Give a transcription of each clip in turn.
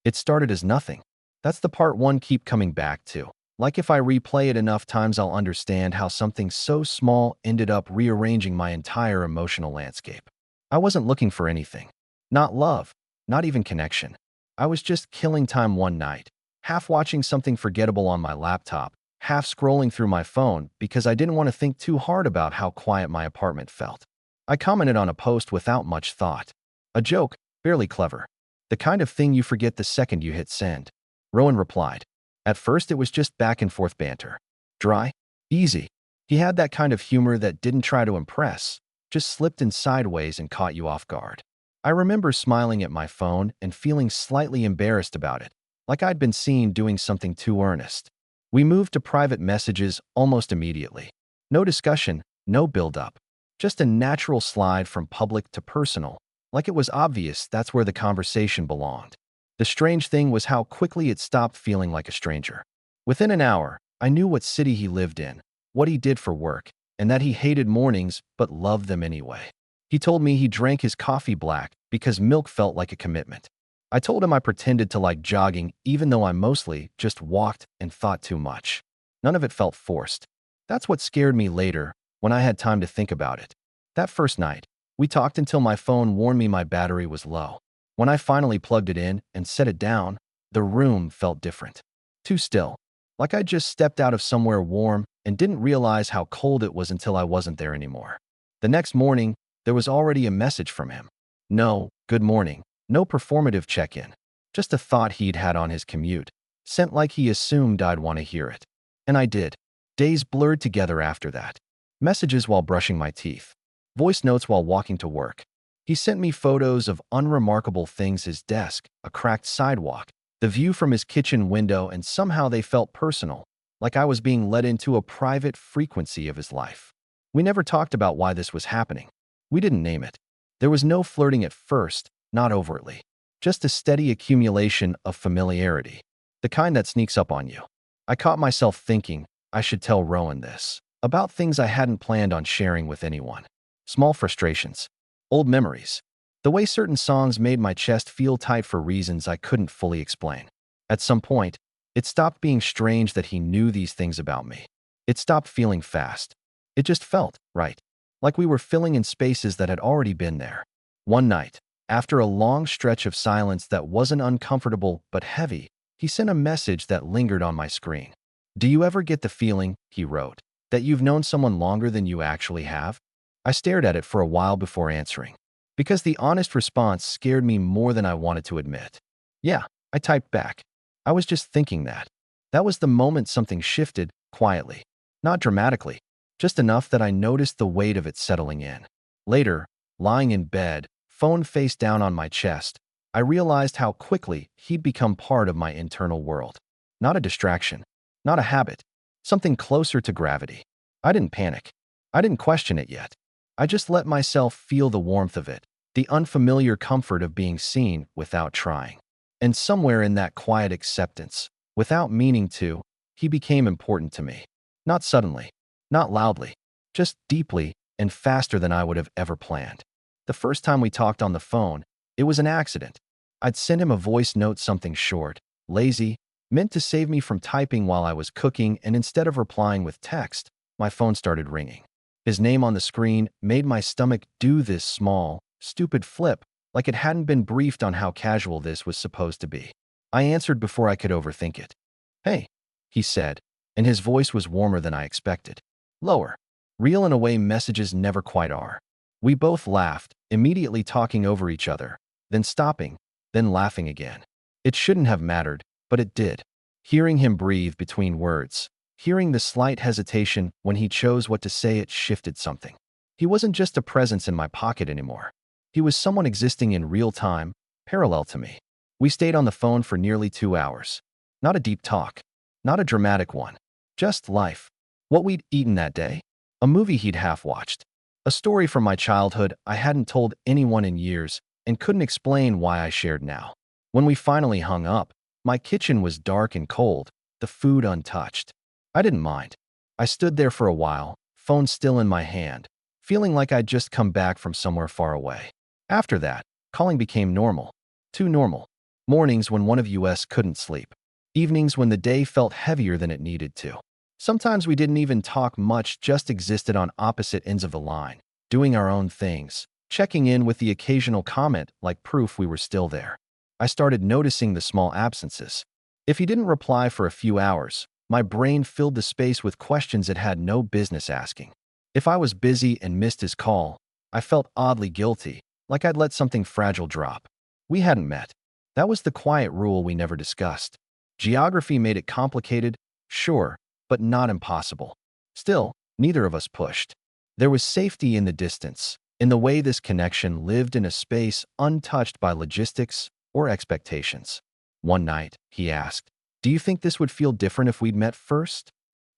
It started as nothing. That's the part one keep coming back to. Like if I replay it enough times, I'll understand how something so small ended up rearranging my entire emotional landscape. I wasn't looking for anything. Not love, not even connection. I was just killing time one night, half watching something forgettable on my laptop, half scrolling through my phone because I didn't want to think too hard about how quiet my apartment felt. I commented on a post without much thought. A joke, barely clever. The kind of thing you forget the second you hit send. Rowan replied. At first, it was just back and forth banter. Dry, easy. He had that kind of humor that didn't try to impress, just slipped in sideways and caught you off guard. I remember smiling at my phone and feeling slightly embarrassed about it, like I'd been seen doing something too earnest. We moved to private messages almost immediately. No discussion, no build-up. Just a natural slide from public to personal, like it was obvious that's where the conversation belonged. The strange thing was how quickly it stopped feeling like a stranger. Within an hour, I knew what city he lived in, what he did for work, and that he hated mornings but loved them anyway. He told me he drank his coffee black because milk felt like a commitment. I told him I pretended to like jogging even though I mostly just walked and thought too much. None of it felt forced. That's what scared me later when I had time to think about it. That first night, we talked until my phone warned me my battery was low. When I finally plugged it in and set it down, the room felt different. Too still, like I just stepped out of somewhere warm and didn't realize how cold it was until I wasn't there anymore. The next morning, there was already a message from him. No, good morning. No performative check-in. Just a thought he'd had on his commute, sent like he assumed I'd want to hear it. And I did. Days blurred together after that. Messages while brushing my teeth. Voice notes while walking to work. He sent me photos of unremarkable things: his desk, a cracked sidewalk, the view from his kitchen window, and somehow they felt personal, like I was being led into a private frequency of his life. We never talked about why this was happening. We didn't name it. There was no flirting at first, not overtly. Just a steady accumulation of familiarity, the kind that sneaks up on you. I caught myself thinking, I should tell Rowan this, about things I hadn't planned on sharing with anyone. Small frustrations. Old memories. The way certain songs made my chest feel tight for reasons I couldn't fully explain. At some point, it stopped being strange that he knew these things about me. It stopped feeling fast. It just felt right. Like we were filling in spaces that had already been there. One night, after a long stretch of silence that wasn't uncomfortable but heavy, he sent a message that lingered on my screen. Do you ever get the feeling, he wrote, that you've known someone longer than you actually have? I stared at it for a while before answering, because the honest response scared me more than I wanted to admit. Yeah, I typed back. I was just thinking that. That was the moment something shifted, quietly. Not dramatically, just enough that I noticed the weight of it settling in. Later, lying in bed, phone face down on my chest, I realized how quickly he'd become part of my internal world. Not a distraction, not a habit, something closer to gravity. I didn't panic. I didn't question it yet. I just let myself feel the warmth of it, the unfamiliar comfort of being seen without trying. And somewhere in that quiet acceptance, without meaning to, he became important to me. Not suddenly, not loudly, just deeply and faster than I would have ever planned. The first time we talked on the phone, it was an accident. I'd sent him a voice note, something short, lazy, meant to save me from typing while I was cooking, and instead of replying with text, my phone started ringing. His name on the screen made my stomach do this small, stupid flip, like it hadn't been briefed on how casual this was supposed to be. I answered before I could overthink it. Hey, he said, and his voice was warmer than I expected. Lower. Real in a way messages never quite are. We both laughed, immediately talking over each other, then stopping, then laughing again. It shouldn't have mattered, but it did. Hearing him breathe between words, hearing the slight hesitation when he chose what to say, it shifted something. He wasn't just a presence in my pocket anymore. He was someone existing in real time, parallel to me. We stayed on the phone for nearly 2 hours. Not a deep talk, not a dramatic one, just life. What we'd eaten that day, a movie he'd half-watched, a story from my childhood I hadn't told anyone in years and couldn't explain why I shared now. When we finally hung up, my kitchen was dark and cold, the food untouched. I didn't mind. I stood there for a while, phone still in my hand, feeling like I'd just come back from somewhere far away. After that, calling became normal. Too normal. Mornings when one of us couldn't sleep. Evenings when the day felt heavier than it needed to. Sometimes we didn't even talk much, just existed on opposite ends of the line, doing our own things, checking in with the occasional comment like proof we were still there. I started noticing the small absences. If he didn't reply for a few hours, my brain filled the space with questions it had no business asking. If I was busy and missed his call, I felt oddly guilty, like I'd let something fragile drop. We hadn't met. That was the quiet rule we never discussed. Geography made it complicated, sure, but not impossible. Still, neither of us pushed. There was safety in the distance, in the way this connection lived in a space untouched by logistics or expectations. One night, he asked, "Do you think this would feel different if we'd met first?"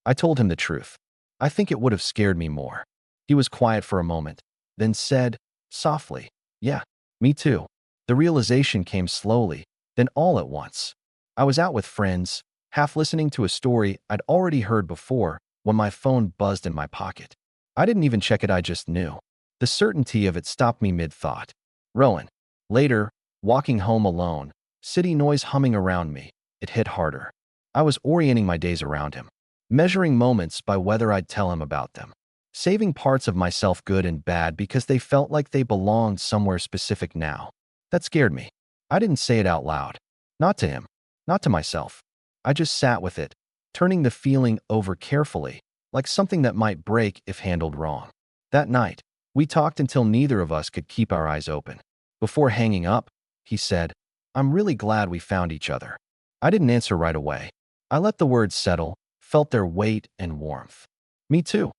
I told him the truth. I think it would have scared me more. He was quiet for a moment, then said, softly, "Yeah, me too." The realization came slowly, then all at once. I was out with friends, half listening to a story I'd already heard before, when my phone buzzed in my pocket. I didn't even check it, I just knew. The certainty of it stopped me mid-thought. Rowan. Later, walking home alone, city noise humming around me, it hit harder. I was orienting my days around him, measuring moments by whether I'd tell him about them, saving parts of myself, good and bad, because they felt like they belonged somewhere specific now. That scared me. I didn't say it out loud. Not to him. Not to myself. I just sat with it, turning the feeling over carefully, like something that might break if handled wrong. That night, we talked until neither of us could keep our eyes open. Before hanging up, he said, "I'm really glad we found each other." I didn't answer right away. I let the words settle, felt their weight and warmth. "Me too,"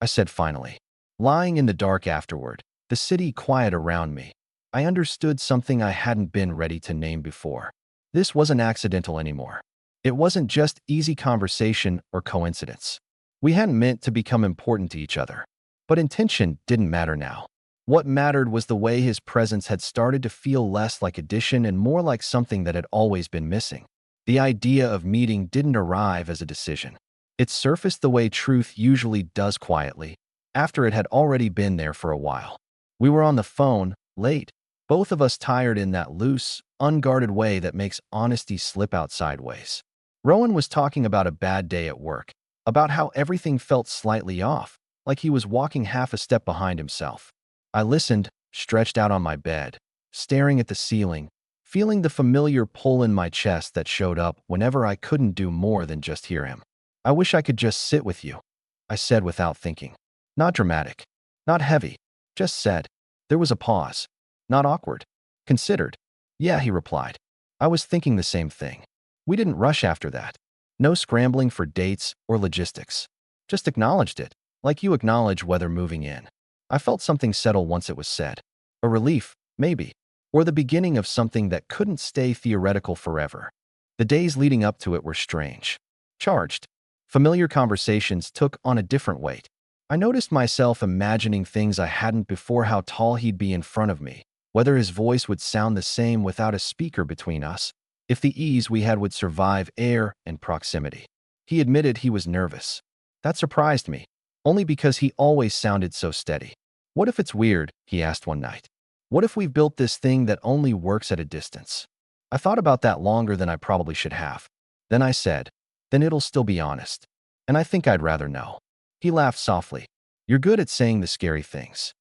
I said finally. Lying in the dark afterward, the city quiet around me, I understood something I hadn't been ready to name before. This wasn't accidental anymore. It wasn't just easy conversation or coincidence. We hadn't meant to become important to each other. But intention didn't matter now. What mattered was the way his presence had started to feel less like addition and more like something that had always been missing. The idea of meeting didn't arrive as a decision. It surfaced the way truth usually does, quietly, after it had already been there for a while. We were on the phone, late, both of us tired in that loose, unguarded way that makes honesty slip out sideways. Rowan was talking about a bad day at work, about how everything felt slightly off, like he was walking half a step behind himself. I listened, stretched out on my bed, staring at the ceiling, feeling the familiar pull in my chest that showed up whenever I couldn't do more than just hear him. "I wish I could just sit with you," I said without thinking. Not dramatic, not heavy, just said. There was a pause. Not awkward. Considered. "Yeah," he replied. I was thinking the same thing. We didn't rush after that. No scrambling for dates or logistics. Just acknowledged it, like you acknowledge weather moving in. I felt something settle once it was said. A relief, maybe, or the beginning of something that couldn't stay theoretical forever. The days leading up to it were strange. Charged. Familiar conversations took on a different weight. I noticed myself imagining things I hadn't before: how tall he'd be in front of me, whether his voice would sound the same without a speaker between us, if the ease we had would survive air and proximity. He admitted he was nervous. That surprised me, only because he always sounded so steady. "What if it's weird?" he asked one night. "What if we've built this thing that only works at a distance?" I thought about that longer than I probably should have. Then I said, "Then it'll still be honest. And I think I'd rather know." He laughed softly. "You're good at saying the scary things."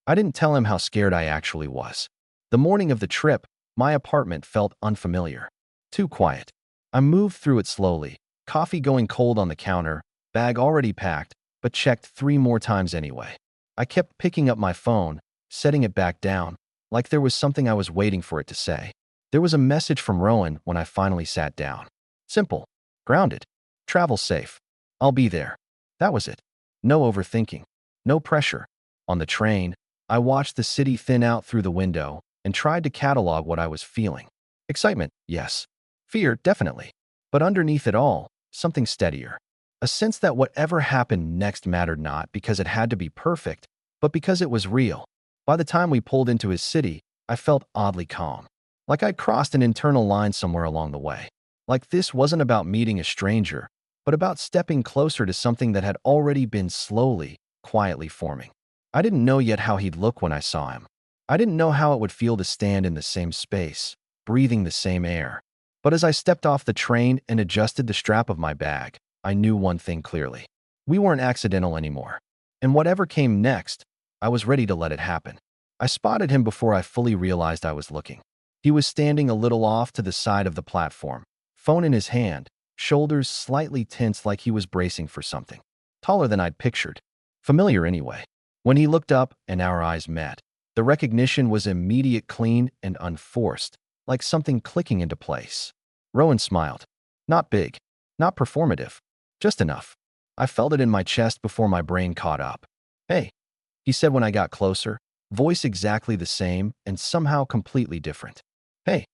I didn't tell him how scared I actually was. The morning of the trip, my apartment felt unfamiliar. Too quiet. I moved through it slowly, coffee going cold on the counter, bag already packed, but checked 3 more times anyway. I kept picking up my phone, setting it back down, like there was something I was waiting for it to say. There was a message from Rowan when I finally sat down. Simple. Grounded. Travel safe. I'll be there. That was it. No overthinking. No pressure. On the train, I watched the city thin out through the window and tried to catalog what I was feeling. Excitement, yes. Fear, definitely. But underneath it all, something steadier. A sense that whatever happened next mattered not because it had to be perfect, but because it was real. By the time we pulled into his city, I felt oddly calm. Like I'd crossed an internal line somewhere along the way. Like this wasn't about meeting a stranger, but about stepping closer to something that had already been slowly, quietly forming. I didn't know yet how he'd look when I saw him. I didn't know how it would feel to stand in the same space, breathing the same air. But as I stepped off the train and adjusted the strap of my bag, I knew one thing clearly. We weren't accidental anymore. And whatever came next, I was ready to let it happen. I spotted him before I fully realized I was looking. He was standing a little off to the side of the platform, phone in his hand, shoulders slightly tense like he was bracing for something. Taller than I'd pictured. Familiar anyway. When he looked up and our eyes met, the recognition was immediate, clean, and unforced, like something clicking into place. Rowan smiled. Not big, not performative, just enough. I felt it in my chest before my brain caught up. Hey, he said when I got closer, voice exactly the same and somehow completely different. Hey,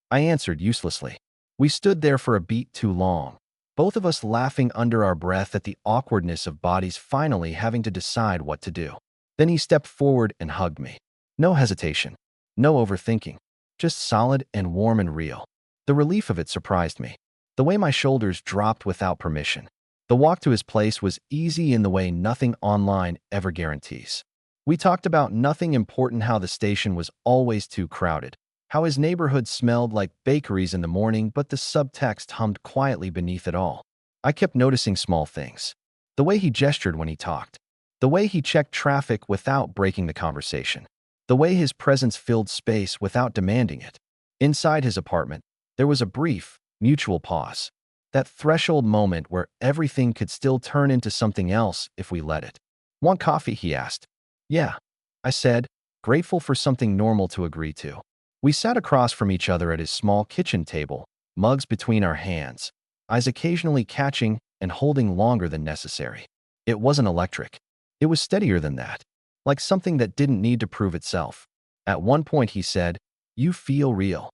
I answered uselessly. We stood there for a beat too long, both of us laughing under our breath at the awkwardness of bodies finally having to decide what to do. Then he stepped forward and hugged me. No hesitation, no overthinking, just solid and warm and real. The relief of it surprised me. The way my shoulders dropped without permission. The walk to his place was easy in the way nothing online ever guarantees. We talked about nothing important, how the station was always too crowded, how his neighborhood smelled like bakeries in the morning, but the subtext hummed quietly beneath it all. I kept noticing small things. The way he gestured when he talked. The way he checked traffic without breaking the conversation. The way his presence filled space without demanding it. Inside his apartment, there was a brief, mutual pause. That threshold moment where everything could still turn into something else if we let it. Want coffee? He asked. Yeah, I said, grateful for something normal to agree to. We sat across from each other at his small kitchen table, mugs between our hands, eyes occasionally catching and holding longer than necessary. It wasn't electric. It was steadier than that, like something that didn't need to prove itself. At one point he said, "You feel real."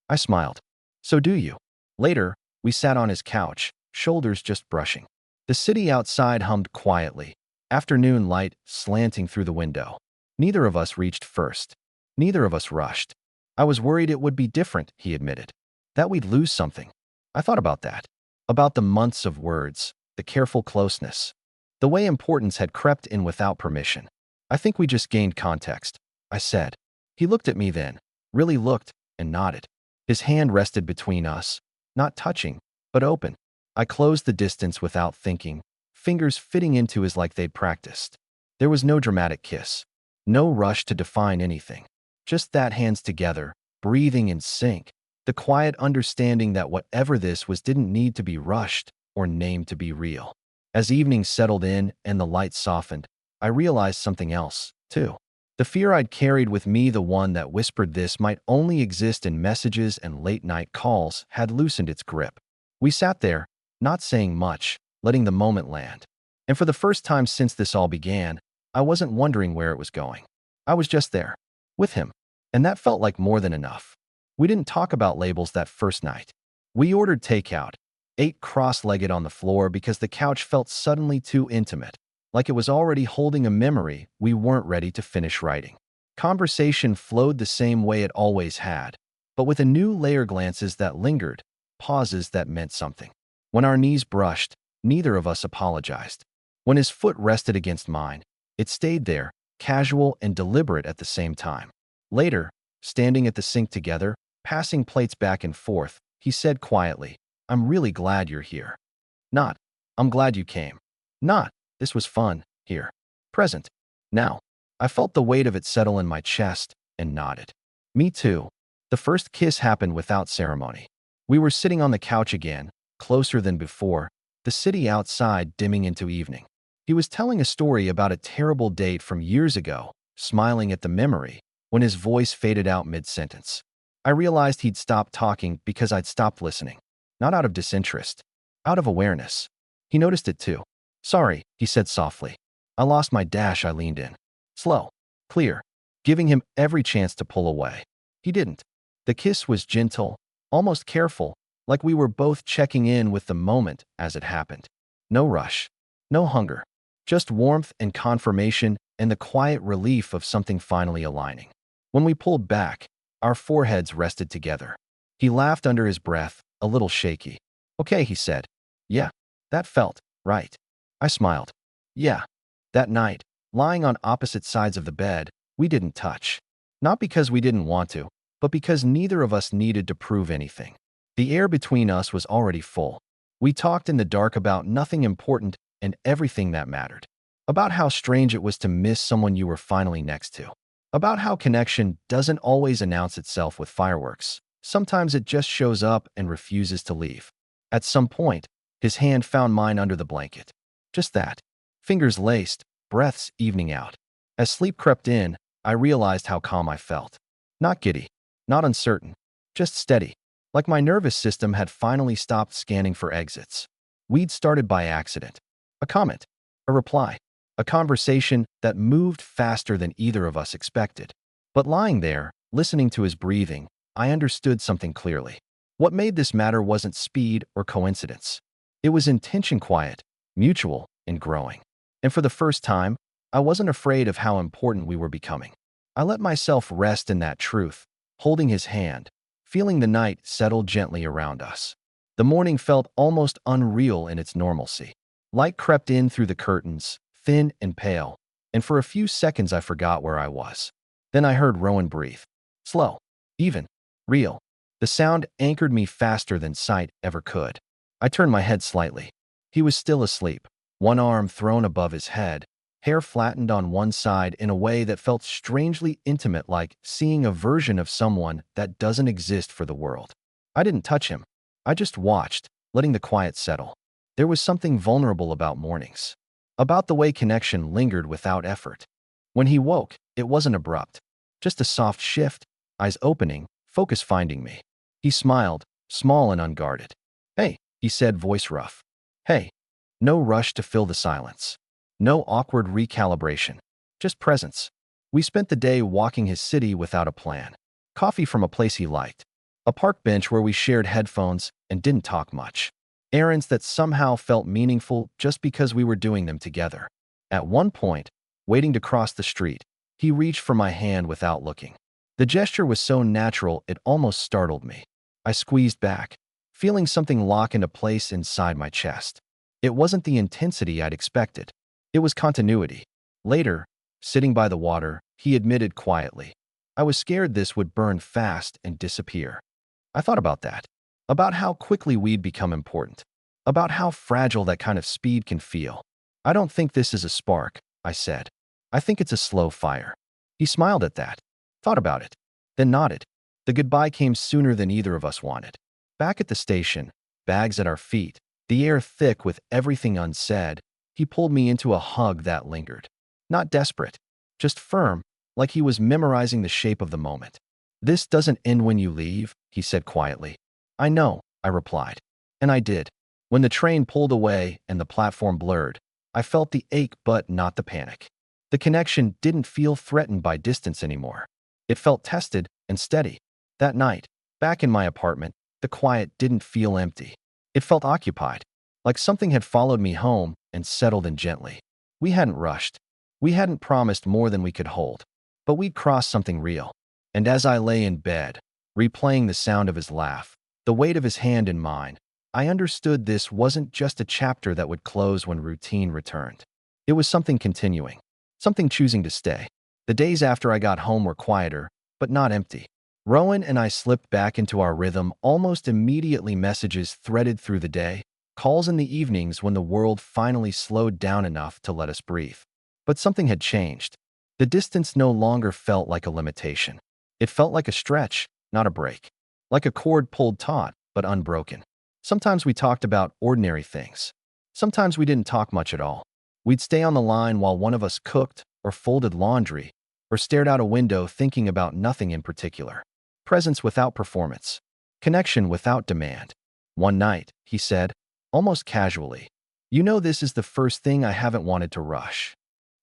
I smiled. So do you. Later, we sat on his couch, shoulders just brushing. The city outside hummed quietly, afternoon light slanting through the window. Neither of us reached first. Neither of us rushed. I was worried it would be different, he admitted. That we'd lose something. I thought about that. About the months of words, the careful closeness, the way importance had crept in without permission. I think we just gained context, I said. He looked at me then, really looked, and nodded. His hand rested between us, not touching, but open. I closed the distance without thinking, fingers fitting into his like they'd practiced. There was no dramatic kiss, no rush to define anything. Just that, hands together, breathing in sync, the quiet understanding that whatever this was didn't need to be rushed or named to be real. As evening settled in and the light softened, I realized something else, too. The fear I'd carried with me, the one that whispered this might only exist in messages and late-night calls, had loosened its grip. We sat there, not saying much, letting the moment land. And for the first time since this all began, I wasn't wondering where it was going. I was just there, with him. And that felt like more than enough. We didn't talk about labels that first night. We ordered takeout, ate cross-legged on the floor because the couch felt suddenly too intimate, like it was already holding a memory we weren't ready to finish writing. Conversation flowed the same way it always had, but with a new layer, glances that lingered, pauses that meant something. When our knees brushed, neither of us apologized. When his foot rested against mine, it stayed there, casual and deliberate at the same time. Later, standing at the sink together, passing plates back and forth, he said quietly, "I'm really glad you're here." Not, "I'm glad you came." Not, "This was fun, here." Present. Now. I felt the weight of it settle in my chest and nodded. Me too. The first kiss happened without ceremony. We were sitting on the couch again, closer than before, the city outside dimming into evening. He was telling a story about a terrible date from years ago, smiling at the memory, when his voice faded out mid-sentence. I realized he'd stopped talking because I'd stopped listening. Not out of disinterest, out of awareness. He noticed it too. "Sorry," he said softly. "I lost my dash." I leaned in. Slow, clear, giving him every chance to pull away. He didn't. The kiss was gentle, almost careful, like we were both checking in with the moment as it happened. No rush, no hunger, just warmth and confirmation and the quiet relief of something finally aligning. When we pulled back, our foreheads rested together. He laughed under his breath, a little shaky. "Okay," he said. "Yeah, that felt right." I smiled. "Yeah." That night, lying on opposite sides of the bed, we didn't touch. Not because we didn't want to, but because neither of us needed to prove anything. The air between us was already full. We talked in the dark about nothing important and everything that mattered. About how strange it was to miss someone you were finally next to. About how connection doesn't always announce itself with fireworks. Sometimes it just shows up and refuses to leave. At some point, his hand found mine under the blanket. Just that. Fingers laced, breaths evening out. As sleep crept in, I realized how calm I felt. Not giddy, not uncertain, just steady, like my nervous system had finally stopped scanning for exits. We'd started by accident. A comment, a reply, a conversation that moved faster than either of us expected. But lying there, listening to his breathing, I understood something clearly. What made this matter wasn't speed or coincidence. It was intention, quiet, mutual, and growing. And for the first time, I wasn't afraid of how important we were becoming. I let myself rest in that truth, holding his hand, feeling the night settle gently around us. The morning felt almost unreal in its normalcy. Light crept in through the curtains, thin and pale, and for a few seconds I forgot where I was. Then I heard Rowan breathe. Slow, even, real. The sound anchored me faster than sight ever could. I turned my head slightly. He was still asleep, one arm thrown above his head, hair flattened on one side in a way that felt strangely intimate, like seeing a version of someone that doesn't exist for the world. I didn't touch him. I just watched, letting the quiet settle. There was something vulnerable about mornings, about the way connection lingered without effort. When he woke, it wasn't abrupt, just a soft shift, eyes opening, focus finding me. He smiled, small and unguarded. Hey, he said, voice rough. Hey. No rush to fill the silence. No awkward recalibration. Just presence. We spent the day walking his city without a plan. Coffee from a place he liked. A park bench where we shared headphones and didn't talk much. Errands that somehow felt meaningful just because we were doing them together. At one point, waiting to cross the street, he reached for my hand without looking. The gesture was so natural it almost startled me. I squeezed back, feeling something lock into place inside my chest. It wasn't the intensity I'd expected. It was continuity. Later, sitting by the water, he admitted quietly, I was scared this would burn fast and disappear. I thought about that. About how quickly we'd become important. About how fragile that kind of speed can feel. I don't think this is a spark, I said. I think it's a slow fire. He smiled at that, thought about it, then nodded. The goodbye came sooner than either of us wanted. Back at the station, bags at our feet, the air thick with everything unsaid, he pulled me into a hug that lingered. Not desperate, just firm, like he was memorizing the shape of the moment. This doesn't end when you leave, he said quietly. I know, I replied. And I did. When the train pulled away and the platform blurred, I felt the ache but not the panic. The connection didn't feel threatened by distance anymore. It felt tested and steady. That night, back in my apartment, the quiet didn't feel empty. It felt occupied, like something had followed me home and settled in gently. We hadn't rushed. We hadn't promised more than we could hold. But we'd crossed something real. And as I lay in bed, replaying the sound of his laugh, the weight of his hand in mine, I understood this wasn't just a chapter that would close when routine returned. It was something continuing, something choosing to stay. The days after I got home were quieter, but not empty. Rowan and I slipped back into our rhythm almost immediately. Messages threaded through the day, calls in the evenings when the world finally slowed down enough to let us breathe. But something had changed. The distance no longer felt like a limitation. It felt like a stretch, not a break. Like a cord pulled taut, but unbroken. Sometimes we talked about ordinary things. Sometimes we didn't talk much at all. We'd stay on the line while one of us cooked or folded laundry or stared out a window thinking about nothing in particular. Presence without performance. Connection without demand. One night, he said, almost casually, you know, this is the first thing I haven't wanted to rush.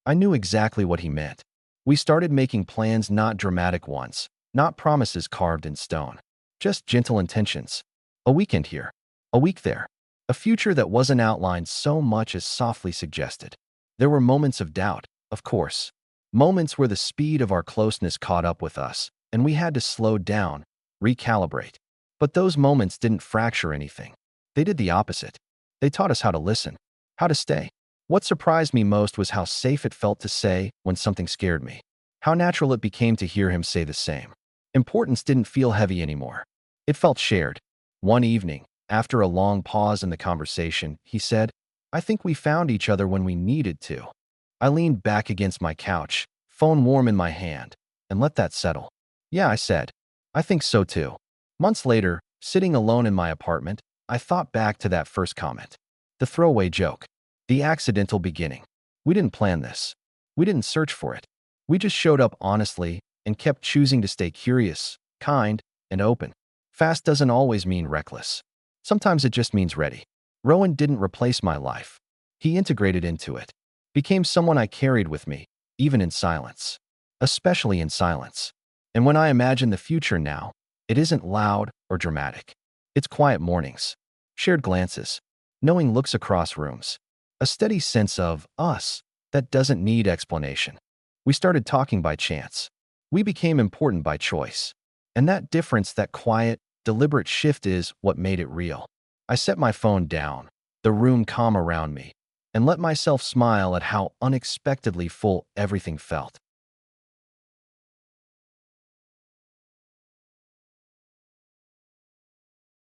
I knew exactly what he meant. We started making plans, not dramatic ones, not promises carved in stone, just gentle intentions. A weekend here, a week there, a future that wasn't outlined so much as softly suggested. There were moments of doubt, of course, moments where the speed of our closeness caught up with us, and we had to slow down, recalibrate. But those moments didn't fracture anything. They did the opposite. They taught us how to listen, how to stay. What surprised me most was how safe it felt to say when something scared me. How natural it became to hear him say the same. Importance didn't feel heavy anymore. It felt shared. One evening, after a long pause in the conversation, he said, "I think we found each other when we needed to." I leaned back against my couch, phone warm in my hand, and let that settle. "Yeah," I said. "I think so too." Months later, sitting alone in my apartment, I thought back to that first comment. The throwaway joke. The accidental beginning. We didn't plan this. We didn't search for it. We just showed up honestly and kept choosing to stay curious, kind, and open. Fast doesn't always mean reckless. Sometimes it just means ready. Rowan didn't replace my life. He integrated into it. Became someone I carried with me, even in silence. Especially in silence. And when I imagine the future now, it isn't loud or dramatic. It's quiet mornings, shared glances, knowing looks across rooms, a steady sense of us that doesn't need explanation. We started talking by chance. We became important by choice. And that difference, that quiet, deliberate shift is what made it real. I set my phone down, the room calm around me, and let myself smile at how unexpectedly full everything felt.